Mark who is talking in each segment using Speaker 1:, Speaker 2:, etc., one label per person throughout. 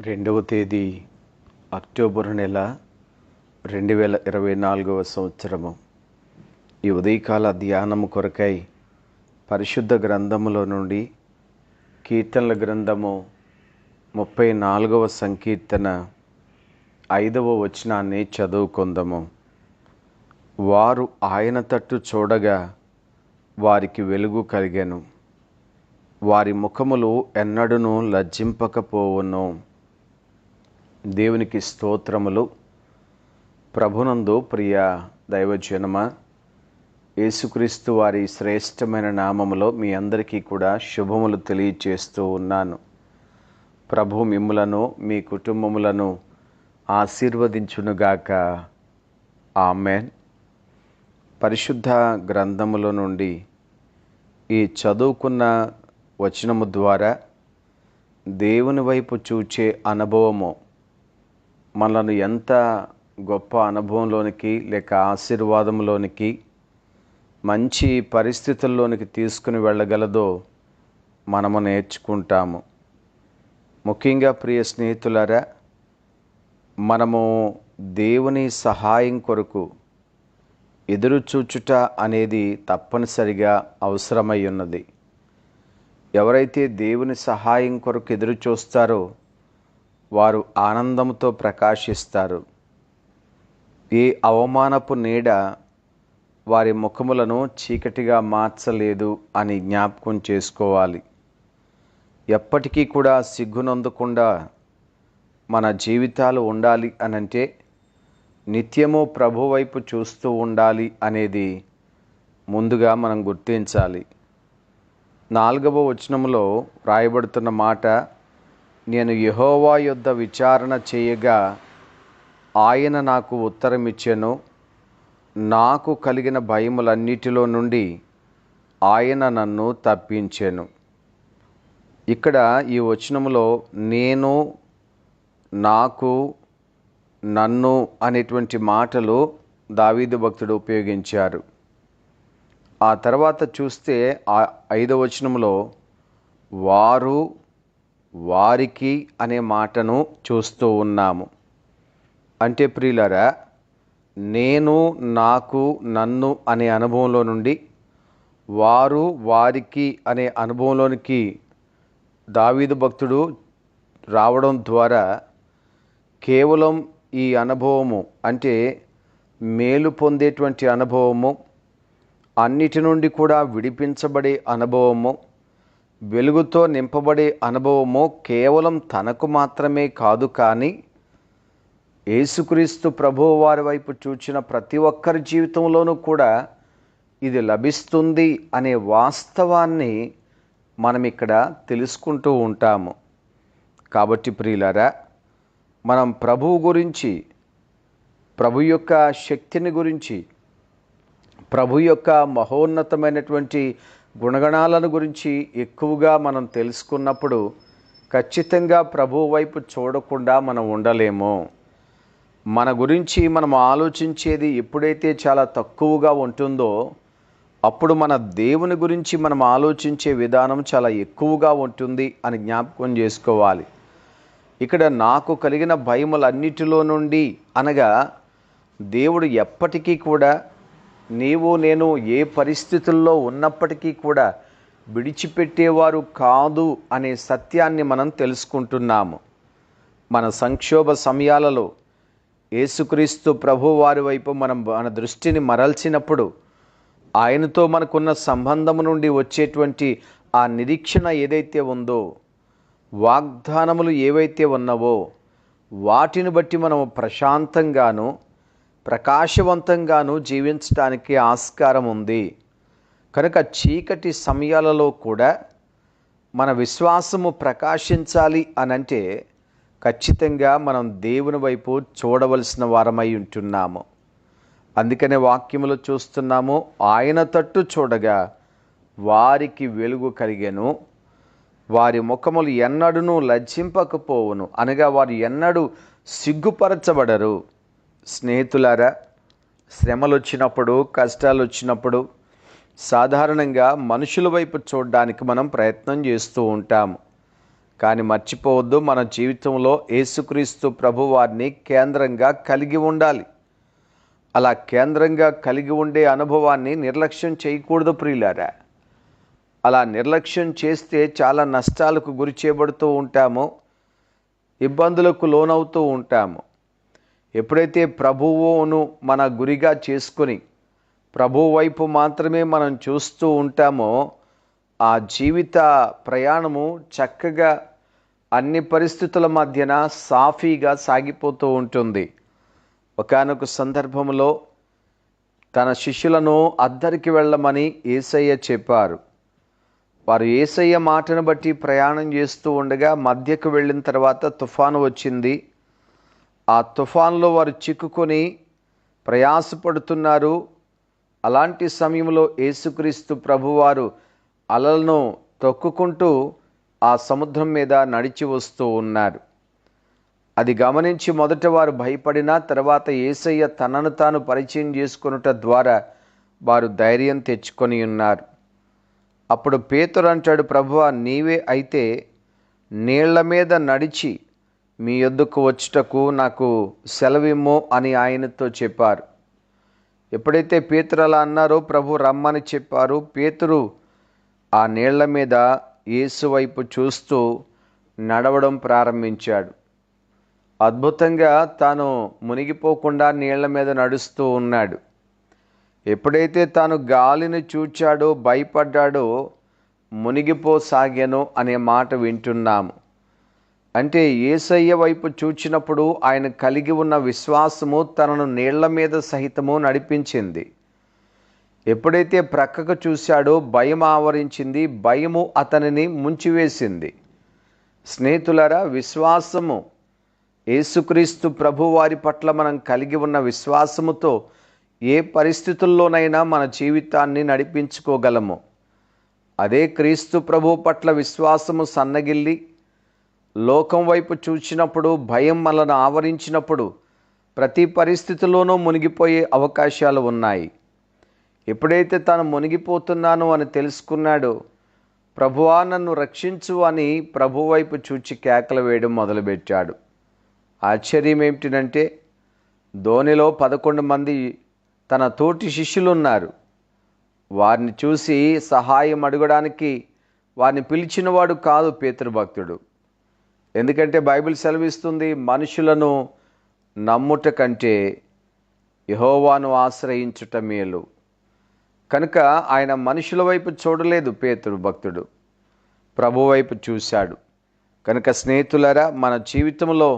Speaker 1: రెండవ తేదీ అక్టోబర్ నెల 2024 సంవత్సరము. ఈ ఉదయకాల ధ్యానము కొరకై పరిశుద్ధ గ్రంథములో నుండి కీర్తనల గ్రంథము 34వ సంకీర్తన 5వ వచనాన్ని చదువుకుందాము. వారు ఆయన తట్టు చూడగా వారికి వెలుగు కలిగెను, వారి ముఖములు ఎన్నడూను లజ్జింపకపోవును. దేవునికి స్తోత్రములు. ప్రభునందు ప్రియ దైవజనమా, యేసుక్రీస్తు వారి శ్రేష్టమైన నామములో మీ అందరికీ కూడా శుభములు తెలియచేస్తూ ఉన్నాను. ప్రభు మిమ్ములను మీ కుటుంబములను ఆశీర్వదించునుగాక. ఆమేన్. పరిశుద్ధ గ్రంథములో నుండి ఈ చదువుకున్న వచనము ద్వారా దేవుని వైపు చూచే అనుభవము మనల్ని ఎంత గొప్ప అనుభవంలోనికి లేక ఆశీర్వాదంలోనికి, మంచి పరిస్థితుల్లోనికి తీసుకుని వెళ్ళగలదో మనము నేర్చుకుంటాము. ముఖ్యంగా ప్రియ స్నేహితులారా, మనము దేవుని సహాయం కొరకు ఎదురు చూచుట అనేది తప్పనిసరిగా అవసరమై ఉన్నది. ఎవరైతే దేవుని సహాయం కొరకు ఎదురు చూస్తారో వారు ఆనందంతో ప్రకాశిస్తారు. ఏ అవమానపు నీడ వారి ముఖములను చీకటిగా మార్చలేదు అని జ్ఞాపకం చేసుకోవాలి. ఎప్పటికీ కూడా సిగ్గునందకుండా మన జీవితాలు ఉండాలి అనంటే నిత్యము ప్రభు వైపు చూస్తూ ఉండాలి అనేది ముందుగా మనం గుర్తించాలి. 4వ వచనములో రాయబడుతున్న మాట, నేను యెహోవా యొద్ద విచారణ చేయగా ఆయన నాకు ఉత్తరమిచ్చెను, నాకు కలిగిన భయములన్నిటిలో నుండి ఆయన నన్ను తప్పించెను. ఇక్కడ ఈ వచనములో నేను, నాకు, నన్ను అనేటువంటి మాటలు దావీదు భక్తుడు ఉపయోగించారు. ఆ తర్వాత చూస్తే 5వ వచనములో వారు, వారికి అనే మాటను చూస్తూ ఉన్నాము. అంటే ప్రియులారా, నేను, నాకు, నన్ను అనే అనుభవంలో నుండి వారు, వారికి అనే అనుభవంలోనికి దావీదు భక్తుడు రావడం ద్వారా కేవలం ఈ అనుభవము అంటే మేలు పొందేటువంటి అనుభవము, అన్నిటి నుండి కూడా విడిపించబడే అనుభవము, వెలుగుతో నింపబడే అనుభవము కేవలం తనకు మాత్రమే కాదు, కానీ యేసుక్రీస్తు ప్రభువు వారి వైపు చూచిన ప్రతి ఒక్కరి జీవితంలోనూ కూడా ఇది లభిస్తుంది అనే వాస్తవాన్ని మనం ఇక్కడ తెలుసుకుంటూ ఉంటాము. కాబట్టి ప్రియులారా, మనం ప్రభువు గురించి, ప్రభు యొక్క శక్తిని గురించి, ప్రభు యొక్క మహోన్నతమైనటువంటి గుణగణాలను గురించి ఎక్కువగా మనం తెలుసుకున్నప్పుడు ఖచ్చితంగా ప్రభు వైపు చూడకుండా మనం ఉండలేము. మన గురించి మనం ఆలోచించేది ఎప్పుడైతే చాలా తక్కువగా ఉంటుందో అప్పుడు మన దేవుని గురించి మనం ఆలోచించే విధానం చాలా ఎక్కువగా ఉంటుంది అని జ్ఞాపకం చేసుకోవాలి. ఇక్కడ నాకు కలిగిన భయములన్నిటిలో నుండి అనగా దేవుడు ఎప్పటికీ కూడా నీవు నేను ఏ పరిస్థితుల్లో ఉన్నప్పటికీ కూడా విడిచిపెట్టేవారు కాదు అనే సత్యాన్ని మనం తెలుసుకుంటున్నాము. మన సంక్షోభ సమయాలలో యేసుక్రీస్తు ప్రభు వారి వైపు మన దృష్టిని మరల్చినప్పుడు ఆయనతో మనకున్న సంబంధము నుండి వచ్చేటువంటి ఆ నిరీక్షణ ఏదైతే ఉందో, వాగ్దానములు ఏవైతే ఉన్నవో వాటిని బట్టి మనము ప్రశాంతంగాను ప్రకాశవంతంగాను జీవించడానికి ఆస్కారం ఉంది. కనుక చీకటి సమయాలలో కూడా మన విశ్వాసము ప్రకాశించాలి అనంటే ఖచ్చితంగా మనం దేవుని వైపు చూడవలసిన వారమై ఉంటున్నాము. అందుకనే వాక్యములో చూస్తున్నాము, ఆయన తట్టు చూడగా వారికి వెలుగు కలిగెను, వారి ముఖములు ఎన్నడూను లజ్జింపకపోవును. అనగా వారు ఎన్నడూ సిగ్గుపరచబడరు. స్నేహితులారా, శ్రమలు వచ్చినప్పుడు, కష్టాలు వచ్చినప్పుడు సాధారణంగా మనుషుల వైపు చూడడానికి మనం ప్రయత్నం చేస్తూ ఉంటాము. కానీ మర్చిపోవద్దు, మన జీవితంలో యేసుక్రీస్తు ప్రభువారిని కేంద్రంగా కలిగి ఉండాలి. అలా కేంద్రంగా కలిగి ఉండే అనుభవాన్ని నిర్లక్ష్యం చేయకూడదు ప్రియులారా. అలా నిర్లక్ష్యం చేస్తే చాలా నష్టాలకు గురి చేయబడుతూ ఉంటాము, ఇబ్బందులకు లోనవుతూ ఉంటాము. ఎప్పుడైతే ప్రభువును మన గురిగా చేసుకొని ప్రభువు వైపు మాత్రమే మనం చూస్తూ ఉంటామో ఆ జీవిత ప్రయాణము చక్కగా అన్ని పరిస్థితుల మధ్యన సాఫీగా సాగిపోతూ ఉంటుంది. ఒకానొక సందర్భంలో తన శిష్యులను అద్దరికి వెళ్ళమని యేసయ్య చెప్పారు. వారు యేసయ్య మాటను బట్టి ప్రయాణం చేస్తూ ఉండగా మధ్యకు వెళ్ళిన తర్వాత తుఫాను వచ్చింది. ఆ తుఫాన్లో వారు చిక్కుకొని ప్రయాసపడుతున్నారు. అలాంటి సమయంలో యేసుక్రీస్తు ప్రభువారు అలలను తొక్కుకుంటూ ఆ సముద్రం మీద నడిచి వస్తూ ఉన్నారు. అది గమనించి మొదట వారు భయపడినా తర్వాత యేసయ్య తనను తాను పరిచయం చేసుకొనుట ద్వారా వారు ధైర్యం తెచ్చుకొని ఉన్నారు. అప్పుడు పేతురు అంటాడు, ప్రభువా, నీవే అయితే నీళ్ల మీద నడిచి మీ యొద్దకు వచ్చుటకు నాకు సెలవిమ్ము అని ఆయనతో చెప్పారు. ఎప్పుడైతే పేతురు అలా అన్నారో ప్రభు రమ్మని చెప్పారు. పేతురు ఆ నీళ్ల మీద యేసు వైపు చూస్తూ నడవడం ప్రారంభించాడు. అద్భుతంగా తాను మునిగిపోకుండా నీళ్ల మీద నడుస్తూ ఉన్నాడు. ఎప్పుడైతే తాను గాలిని చూచాడో భయపడ్డాడో మునిగిపోసాగాను అనే మాట వింటున్నాము. అంటే యేసయ్య వైపు చూచినప్పుడు ఆయన కలిగి ఉన్న విశ్వాసము తనను నీళ్ల మీద సహితము నడిపించింది. ఎప్పుడైతే ప్రక్కకు చూశాడో భయం ఆవరించింది, భయము అతనిని ముంచివేసింది. స్నేహితులారా, విశ్వాసము, యేసుక్రీస్తు ప్రభువారి పట్ల మనం కలిగి ఉన్న విశ్వాసముతో ఏ పరిస్థితుల్లోనైనా మన జీవితాన్ని నడిపించుకోగలము. అదే క్రీస్తు ప్రభు పట్ల విశ్వాసము సన్నగిల్లి లోకం వైపు చూసినప్పుడు భయం మనల్ని ఆవరించినప్పుడు ప్రతి పరిస్థితిలోనూ మునిగిపోయే అవకాశాలు ఉన్నాయి. ఎప్పుడైతే తాను మునిగిపోతున్నాను అని తెలుసుకున్నాడో ప్రభువా నన్ను రక్షించు అని ప్రభు వైపు చూచి కేకలు వేయడం మొదలుపెట్టాడు. ఆశ్చర్యం ఏమిటంటే ధోనిలో 11 మంది తన తోటి శిష్యులు ఉన్నారు. వారిని చూసి సహాయం అడగడానికి వారిని పిలిచినవాడు కాదు పేతురు భక్తుడు. ఎందుకంటే బైబిల్ సెలవిస్తుంది, మనుషులను నమ్ముట కంటే యెహోవాను ఆశ్రయించుట మేలు. కనుక ఆయన మనుషుల వైపు చూడలేదు పేతురు భక్తుడు, ప్రభు వైపు చూశాడు. కనుక స్నేహితులారా, మన జీవితంలో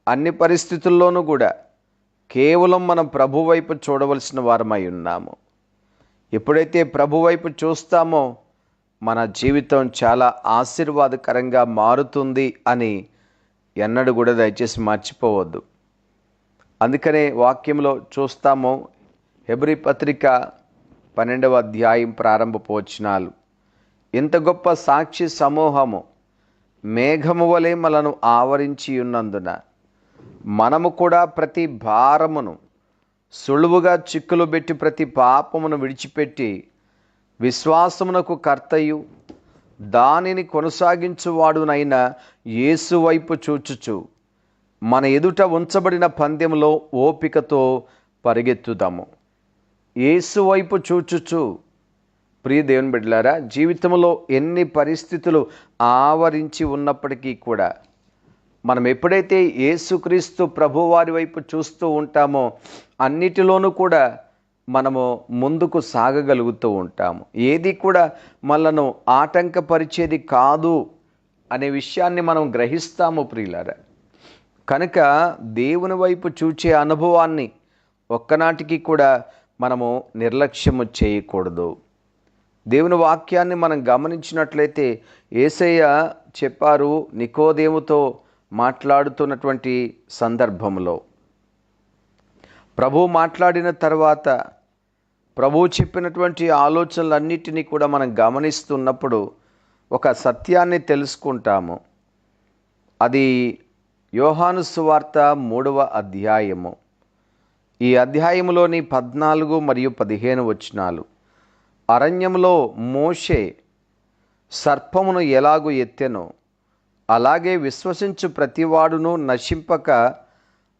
Speaker 1: అన్ని పరిస్థితుల్లోనూ కూడా కేవలం మనం ప్రభు వైపు చూడవలసిన వారమై ఉన్నాము. ఎప్పుడైతే ప్రభు వైపు చూస్తామో మన జీవితం చాలా ఆశీర్వాదకరంగా మారుతుంది అని ఎన్నడూ కూడా దయచేసి మర్చిపోవద్దు. అందుకనే వాక్యంలో చూస్తాము, హెబ్రీ పత్రిక 12వ అధ్యాయం ప్రారంభపు వచనాలు, ఇంత గొప్ప సాక్షి సమూహము మేఘము వలె మనను ఆవరించి ఉన్నందున మనము కూడా ప్రతి భారమును సులువుగా చిక్కులు పెట్టి ప్రతి పాపమును విడిచిపెట్టి విశ్వాసమునకు కర్తయు దానిని కొనసాగించువాడునైన యేసు వైపు చూచుచు మన ఎదుట ఉంచబడిన పందెంలో ఓపికతో పరిగెత్తుదాము. యేసు వైపు చూచుచు, ప్రియ దేవుని బిడ్డలారా, జీవితంలో ఎన్ని పరిస్థితులు ఆవరించి ఉన్నప్పటికీ కూడా మనం ఎప్పుడైతే యేసుక్రీస్తు ప్రభువారి వైపు చూస్తూ ఉంటామో అన్నిటిలోనూ కూడా మనము ముందుకు సాగగలుగుతూ ఉంటాము. ఏది కూడా మనను ఆటంకపరిచేది కాదు అనే విషయాన్ని మనం గ్రహిస్తాము ప్రియులారా. కనుక దేవుని వైపు చూచే అనుభవాన్ని ఒక్కనాటికి కూడా మనము నిర్లక్ష్యము చేయకూడదు. దేవుని వాక్యాన్ని మనం గమనించినట్లయితే యేసయ్య చెప్పారు, నికోదేముతో మాట్లాడుతున్నటువంటి సందర్భంలో ప్రభు మాట్లాడిన తర్వాత ప్రభు చెప్పినటువంటి ఆలోచనలన్నిటినీ కూడా మనం గమనిస్తున్నప్పుడు ఒక సత్యాన్ని తెలుసుకుంటాము. అది యోహాను సువార్త 3వ అధ్యాయము. ఈ అధ్యాయములోని 14 మరియు 15 వచనాలు, అరణ్యంలో మోషే సర్పమును ఎలాగు ఎత్తెనో అలాగే విశ్వసించు ప్రతివాడును నశింపక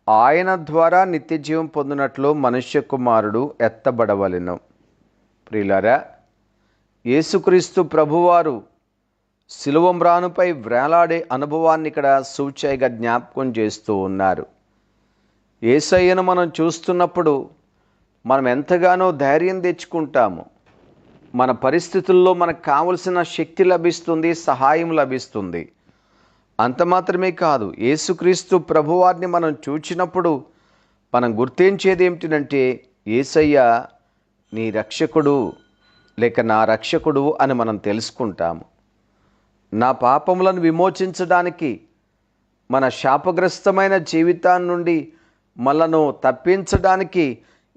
Speaker 1: ఆయన ద్వారా నిత్య జీవం పొందినట్లు మనుష్య కుమారుడు ఎత్తబడవలెను. ప్రియులారా, యేసుక్రీస్తు ప్రభువారు శిలువ మ్రానుపై వేలాడే అనుభవాన్ని ఇక్కడ సూచయగా జ్ఞాపకం చేస్తూ ఉన్నారు. యేసయ్యను మనం చూస్తున్నప్పుడు మనం ఎంతగానో ధైర్యం తెచ్చుకుంటాము. మన పరిస్థితుల్లో మనకు కావలసిన శక్తి లభిస్తుంది, సహాయం లభిస్తుంది. అంత మాత్రమే కాదు, యేసుక్రీస్తు ప్రభువారిని మనం చూచినప్పుడు మనం గుర్తించేది ఏమిటంటే, యేసయ్య నీ రక్షకుడు లేక నా రక్షకుడు అని మనం తెలుసుకుంటాము. నా పాపములను విమోచించడానికి, మన శాపగ్రస్తమైన జీవితాన్ని నుండి మనను తప్పించడానికి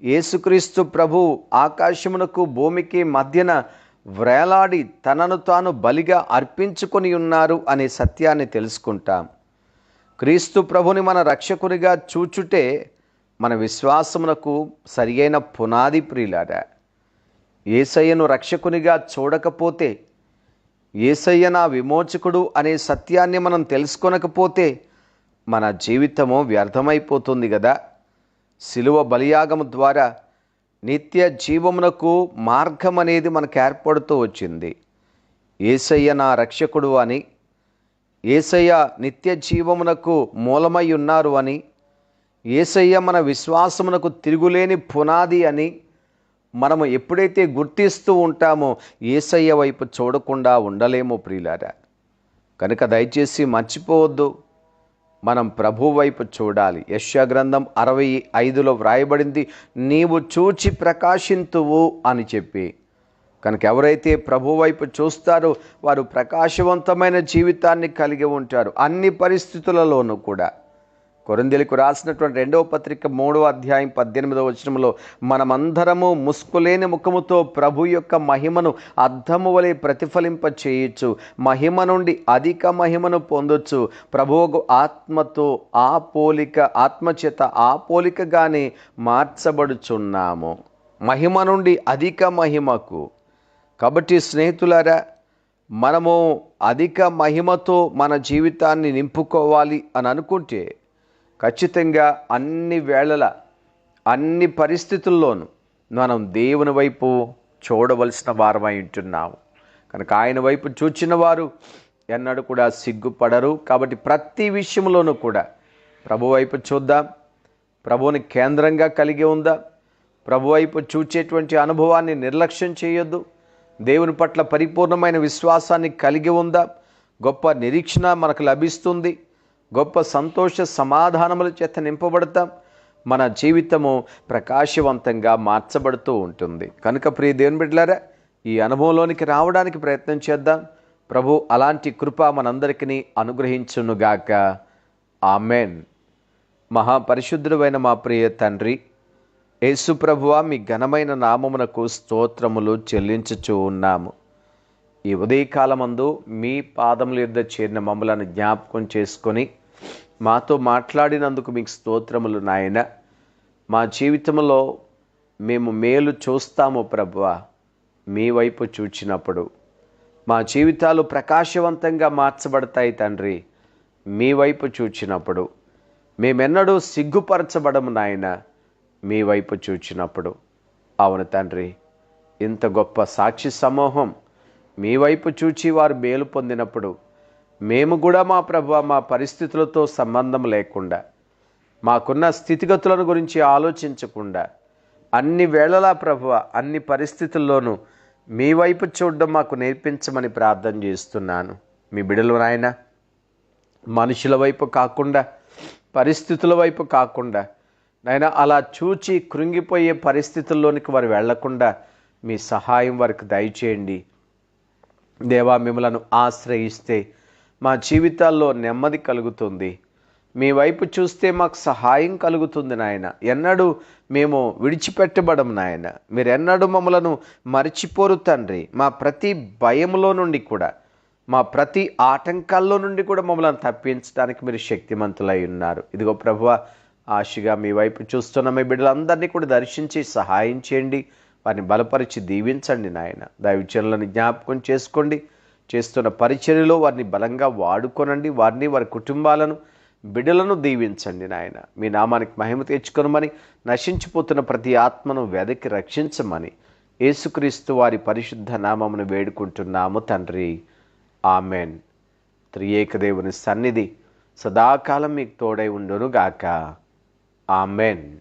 Speaker 1: యేసుక్రీస్తు ప్రభు ఆకాశమునకు భూమికి మధ్యన వ్రేలాడి తనను తాను బలిగా అర్పించుకొని ఉన్నారు అనే సత్యాన్ని తెలుసుకుంటాం. క్రీస్తు ప్రభుని మన రక్షకునిగా చూచుటే మన విశ్వాసమునకు సరియైన పునాది. ప్రియులారా, యేసయ్యను రక్షకునిగా చూడకపోతే, యేసయ్య నా విమోచకుడు అనే సత్యాన్ని మనం తెలుసుకొనకపోతే మన జీవితము వ్యర్థమైపోతుంది కదా. శిలువ బలియాగము ద్వారా నిత్య జీవమునకు మార్గం అనేది మనకు ఏర్పడుతూ వచ్చింది. యేసయ్య నా రక్షకుడు అని, యేసయ్య నిత్య జీవమునకు మూలమై ఉన్నారు అని, యేసయ్య మన విశ్వాసమునకు తిరుగులేని పునాది అని మనము ఎప్పుడైతే గుర్తిస్తూ ఉంటామో యేసయ్య వైపు చూడకుండా ఉండలేము ప్రియులారా. కనుక దయచేసి మర్చిపోవద్దు, మనం ప్రభు వైపు చూడాలి. యెషయా గ్రంథం 65లో వ్రాయబడింది, నీవు చూచి ప్రకాశింతువు అని చెప్పి. కనుక ఎవరైతే ప్రభు వైపు చూస్తారో వారు ప్రకాశవంతమైన జీవితాన్ని కలిగి ఉంటారు అన్ని పరిస్థితులలోనూ కూడా. కొరింథీయులకు రాసినటువంటి 2వ పత్రిక 3వ అధ్యాయం 18వ వచనంలో, మనమందరము ముసుకులేని ముఖముతో ప్రభు యొక్క మహిమను అద్దము వలె ప్రతిఫలింప చేయొచ్చు, మహిమ నుండి అధిక మహిమను పొందొచ్చు, ప్రభువు ఆత్మతో ఆ పోలిక, ఆత్మచేత ఆ పోలికగానే మార్చబడుచున్నాము. మహిమ నుండి అధిక మహిమకు. కాబట్టి స్నేహితులారా, మనము అధిక మహిమతో మన జీవితాన్ని నింపుకోవాలి అని అనుకుంటే ఖచ్చితంగా అన్ని వేళల, అన్ని పరిస్థితుల్లోనూ మనం దేవుని వైపు చూడవలసిన వారమై ఉంటున్నాము. కనుక ఆయన వైపు చూచిన వారు ఎన్నడూ కూడా సిగ్గుపడరు. కాబట్టి ప్రతి విషయంలోనూ కూడా ప్రభు వైపు చూద్దాం, ప్రభువుని కేంద్రంగా కలిగి ఉందాం. ప్రభు వైపు చూచేటువంటి అనుభవాన్ని నిర్లక్ష్యం చేయొద్దు. దేవుని పట్ల పరిపూర్ణమైన విశ్వాసాన్ని కలిగి ఉందాం. గొప్ప నిరీక్షణ మనకు లభిస్తుంది. గొప్ప సంతోష సమాధానముల చేత నింపబడతాం. మన జీవితము ప్రకాశవంతంగా మార్చబడుతూ ఉంటుంది. కనుక ప్రియ దేవుని బిడ్డలారా, ఈ అనుభవంలోనికి రావడానికి ప్రయత్నం చేద్దాం. ప్రభు అలాంటి కృప మనందరికీ అనుగ్రహించునుగాక. ఆమెన్. మహాపరిశుద్ధుడైన మా ప్రియ తండ్రి యేసు ప్రభువా, మీ ఘనమైన నామమునకు స్తోత్రములు చెల్లించుచూ ఉన్నాము. ఈ ఉదయకాలమందు మీ పాదముల యొద్ద చేరిన మమ్మలను జ్ఞాపకం చేసుకొని మాతో మాట్లాడినందుకు మీకు స్తోత్రములు నాయన. మా జీవితంలో మేము మేలు చూస్తాము ప్రభువా, మీ వైపు చూచినప్పుడు మా జీవితాలు ప్రకాశవంతంగా మార్చబడతాయి తండ్రి. మీ వైపు చూచినప్పుడు మేమెన్నడూ సిగ్గుపరచబడము నాయన, మీ వైపు చూచినప్పుడు. అవును తండ్రి, ఇంత గొప్ప సాక్షి సమూహం మీ వైపు చూచి వారు మేలు పొందినప్పుడు మేము కూడా మా ప్రభువా, మా పరిస్థితులతో సంబంధం లేకుండా, మాకున్న స్థితిగతులను గురించి ఆలోచించకుండా అన్ని వేళలా ప్రభువా, అన్ని పరిస్థితుల్లోనూ మీ వైపు చూడడం మాకు నేర్పించమని ప్రార్థన చేస్తున్నాను. మీ బిడ్డలు నాయన, మనుషుల వైపు కాకుండా, పరిస్థితుల వైపు కాకుండా నాయన, అలా చూచి కృంగిపోయే పరిస్థితుల్లోనికి వారు వెళ్లకుండా మీ సహాయం వారికి దయచేయండి. దేవా, మిమ్మలను ఆశ్రయిస్తే మా జీవితాల్లో నెమ్మది కలుగుతుంది. మీ వైపు చూస్తే మాకు సహాయం కలుగుతుంది నాయన. ఎన్నడూ మేము విడిచిపెట్టబడం నాయన. మీరెన్నడూ మమ్మలను మరిచిపోరు తండ్రి. మా ప్రతి భయంలో నుండి కూడా, మా ప్రతి ఆటంకాల్లో నుండి కూడా మమ్మల్ని తప్పించడానికి మీరు శక్తిమంతులై ఉన్నారు. ఇదిగో ప్రభువా, ఆశగా మీ వైపు చూస్తున్న మీ బిడ్డలందరినీ కూడా దర్శించి సహాయం చేయండి. వారిని బలపరిచి దీవించండి నాయన. దైవజనులను జ్ఞాపకం చేసుకోండి. చేస్తున్న పరిచర్యలో వారిని బలంగా వాడుకొనండి. వారిని, వారి కుటుంబాలను, బిడ్డలను దీవించండి నాయన. మీ నామానికి మహిమ తెచ్చుకొనమని, నశించిపోతున్న ప్రతి ఆత్మను వెదకి రక్షించమని యేసుక్రీస్తు వారి పరిశుద్ధ నామమును వేడుకుంటున్నాము తండ్రి. ఆమెన్. త్రియేక దేవుని సన్నిధి సదాకాలం మీకు తోడై ఉండునుగాక. ఆమెన్.